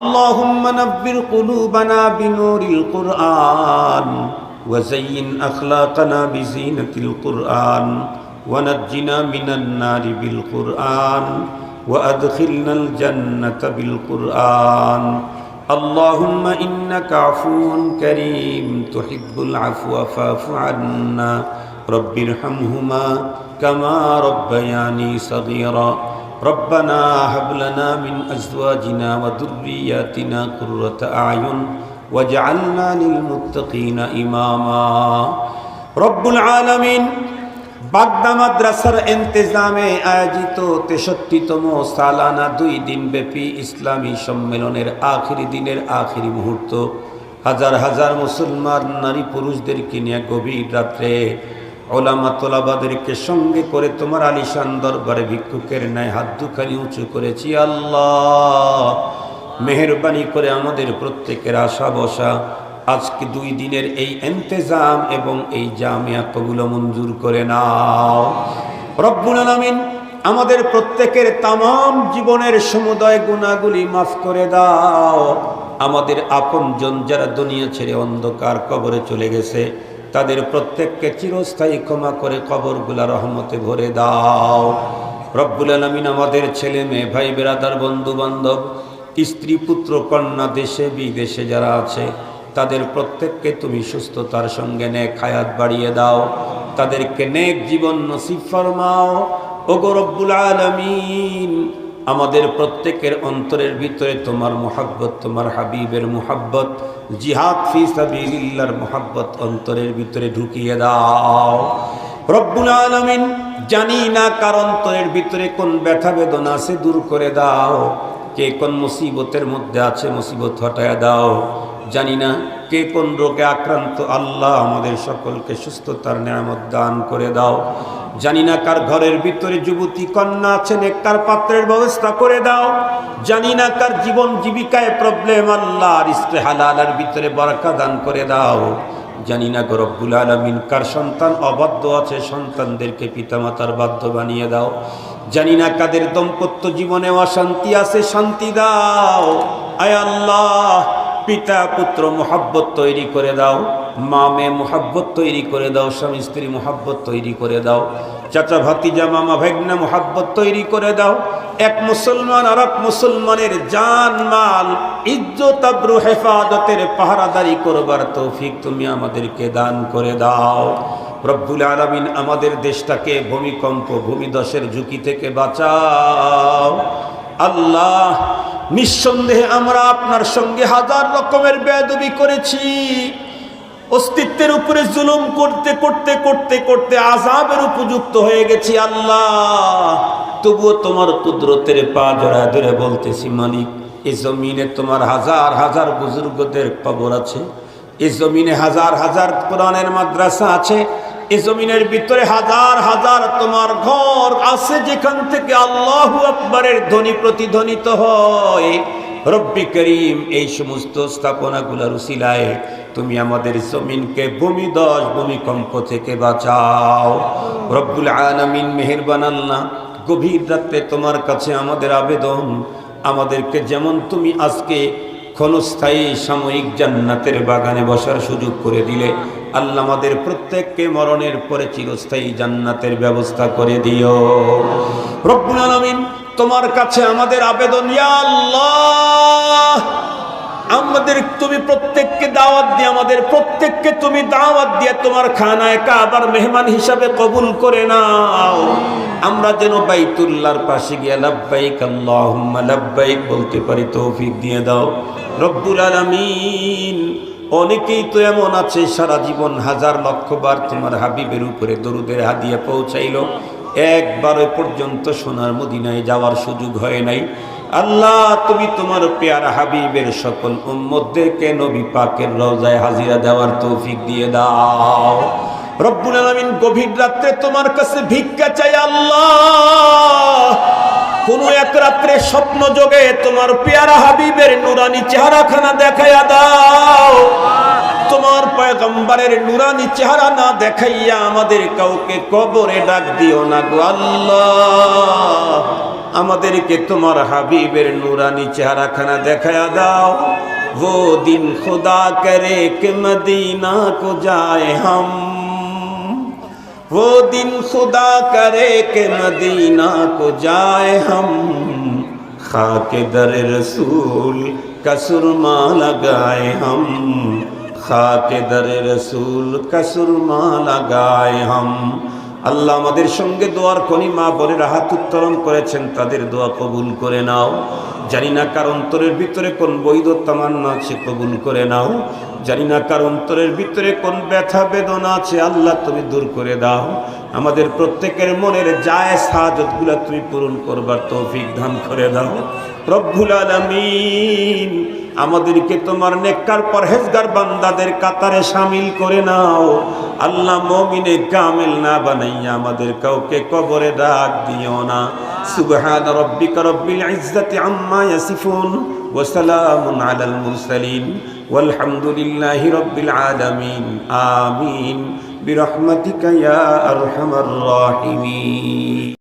اللهم نبّر قلوبنا بنور القرآن وزين أخلاقنا بزينة القرآن ونجنا من النار بالقرآن وأدخلنا الجنة بالقرآن اللهم إنك عفو كريم تحب العفو فاعف عنا رب ارحمهما كما ربياني صغيرا ربنا هب لنا من أزواجنا وذرياتنا قرة أعين واجعلنا للمتقين إماما رب العالمين বাগদা মাদ্রাসার ইন্তেজামে আয়োজিত 63তম সালানা 2 দিনব্যাপী ইসলামী সম্মেলনের আখিরি দিনের আখিরি মুহূর্ত হাজার হাজার মুসলমান নারী পুরুষদেরকে নিয়ে গভীর রাত্রে ওলামা তোলাবাদেরকে সঙ্গে করে তোমার আলিশান দরবারে ভিক্ষুকের ন্যায় হাত দুখানি উঁচু করেছি। আল্লাহ মেহেরবানি করে আমাদের প্রত্যেকের আশা বসা আজকে 2 দিনের এই ইন্তেজাম এবং এই জামিয়া কবুল মঞ্জুর করে নাও রব্বুল আলামিন। আমাদের প্রত্যেকের তামাম জীবনের সমুদয় গুনাহগুলি মাফ করে দাও। আমাদের আপনজন যারা দুনিয়া ছেড়ে অন্ধকার কবরে চলে গেছে তাদের প্রত্যেককে চিরস্থায়ী ক্ষমা করে কবরগুলা রহমতে ভরে দাও রব্বুল আলামিন। আমাদের ছেলে মেয়ে ভাই বেরাদার বন্ধু বান্ধব স্ত্রী পুত্র কন্যা দেশে বিদেশে যারা আছে তাদের প্রত্যেককে তুমি সুস্থতার সঙ্গে নেক হায়াত বাড়িয়ে দাও, তাদেরকে নেক জীবন নসিব ফরমাও ওগো রব্বুল আলামিন। আমাদের প্রত্যেকের অন্তরের ভিতরে তোমার মুহাব্বত, তোমার হাবিবের মুহাব্বত, জিহাদ ফি সাবিলিল্লাহর মুহাব্বত অন্তরের ভিতরে ঢুকিয়ে দাও রব্বুল আলামিন। জানি না কার অন্তরের ভিতরে কোন ব্যথা বেদনা আছে দূর করে দাও, কে কোন মুসিবতের মধ্যে আছে মুসিবত হটায়া দাও। জানি না কে কোন রোগে আক্রান্ত, আল্লাহ আমাদের সকলকে সুস্থতার নিয়ামত দান করে দাও। জানি না কার ঘরের ভিতরে যুবতী কন্যা আছে নেককার পাত্রের ব্যবস্থা করে দাও। জানি না কার জীবন জীবিকায় প্রবলেম, আল্লাহ রিজকে হালালের ভিতরে বরকত দান করে দাও। জানি না গো রব্বুল আলামিন কার সন্তান অবাধ্য আছে, সন্তানদেরকে পিতামাতার বাধ্য বানিয়ে দাও। জানি না কাদের দাম্পত্য জীবনে অশান্তি আছে, শান্তি দাও। আয় আল্লাহ পিতা পুত্র মোহাব্বত তৈরি করে দাও, মা মেয়ে মোহাব্বত তৈরি করে দাও, স্বামী স্ত্রী মোহাব্বত তৈরি করে দাও, চাচা ভাতিজা মামা ভাগ্না মোহাব্বত তৈরি করে দাও। এক মুসলমান আর এক মুসলমানের জান মাল ইজ্জত আবরু হেফাজতের পাহারাদারি করবার তৌফিক তুমি আমাদেরকে দান করে দাও রব্বুল আলামিন। আমাদের দেশটাকে ভূমিকম্প ভূমিধসের ঝুঁকি থেকে বাঁচাও আল্লাহ। নিঃসন্দেহে আমরা আপনার সঙ্গে হাজার রকমের বেয়াদবি করেছি, অস্তিত্বের উপরে জুলুম করতে করতে করতে করতে আযাবের উপযুক্ত হয়ে গেছি আল্লাহ। তবুও তোমার কুদরতের পা জড়ায় ধরে বলতেছি মালিক, এই জমিনে তোমার হাজার হাজার বুজুর্গদের কবর আছে, এই জমিনে হাজার হাজার কোরআনের মাদ্রাসা আছে, এই জমিনের ভিতরে হাজার হাজার তোমার ঘর আছে যেখান থেকে আল্লাহু আকবারের ধ্বনি প্রতিধ্বনিত হয়। রব্বি করিম এই সমস্ত স্থাপনাগুলোর উসিলায় তুমি আমাদের জমিনকে ভূমিধস ভূমিকম্প থেকে বাঁচাও রব্বুল আলামিন। মেহেরবান আল্লাহ, গভীর রাত্রে তোমার কাছে আমাদের আবেদন, আমাদেরকে যেমন তুমি আজকে ক্ষণস্থায়ী সাময়িক জান্নাতের বাগানে বসার সুযোগ করে দিলে, আল্লাহ আমাদের প্রত্যেককে মরণের পরে চিরস্থায়ী জান্নাতের ব্যবস্থা করে দিও রব্বুল আলামিন। তোমার কাছে আমাদের আবেদন, ইয়া আল্লাহ আমাদের তুমি প্রত্যেককে দাওয়াত দিয়ে, আমাদের প্রত্যেককে তুমি দাওয়াত দিয়ে তোমার খানায় কাবার মেহমান হিসাবে কবুল করে নাও। আমরা যেন বাইতুল্লাহর পাশে গিয়ে লাব্বাইক আল্লাহুম্মা লাব্বাইক বলতে পারি তৌফিক দিয়ে দাও রব্বুল আলামিন। অনেকেই তো এমন আছে সারা জীবন হাজার লক্ষ বার তোমার হাবিবের উপরে দরুদের হাদিয়া পৌঁছাইলো, একবারে পর্যন্ত সোনার মদিনায় যাওয়ার সুযোগ হয় নাই। আল্লাহ তুমি তোমার পেয়ারা হাবিবের সকল উম্মতদেরকে নবী পাকের রওজায় হাজিরা দেওয়ার তৌফিক দিয়ে দাও রব্বুল আলামিন। গভীর রাত্রে তোমার কাছে ভিক্ষা চাই আল্লাহ। কোন এক রাত্রে স্বপ্ন যোগে তোমার পেয়ারা হাবিবের নুরানি চেহারাখানা দেখাইয়া দাও। তোমার পয়গম্বরের নুরানি চেহারা না দেখাইয়া আমাদের কাউকে কবরে ডাক দিও না গো আল্লাহ। আমাদেরকে তোমার হাবিবের নুরানি চেহারাখানা দেখায়া দাও। वो दिन खुदा करे कि मदीना को जाए हम, वो दिन खुदा करे कि मदीना को जाए हम, खाके दर रसूल का सुरमा लगाए हम, खाके दर रसूल का सुरमा लगाए हम। আল্লাহ আমাদের সঙ্গে দোয়ার খনি মা বোনেরা হাত উত্তোলন করেছেন, তাদের দোয়া কবুল করে নাও। জানি না কার অন্তরের ভিতরে কোন বৈধ তামান্না আছে, কবুল করে নাও। জানি না কার অন্তরের ভিতরে কোন ব্যথা বেদনা আছে, আল্লাহ তুমি দূর করে দাও। আমাদের প্রত্যেকের মনের জায়েজ হাজতগুলো তুমি পূরণ করবার তৌফিক দান করে দাও রব্বুল আলামিন। আমাদেরকে তোমার নেককার পরহেজগার বান্দাদের কাতারে শামিল করে নাও আল্লাহ। মুমিনে কামিল না বানাইয়া আমাদের কাউকে কবরে ডাক দিও না। সুবহান রাব্বিকা রব্বিল ইজ্জাতি আম্মা ইয়াসিফুন ওয়া সালামুন আলাল মুরসালিন ওয়ালহামদুলিল্লাহি রাব্বিল আলামিন। আমিন বিরহমাতিকা ইয়া আরহামার রাহিমিন।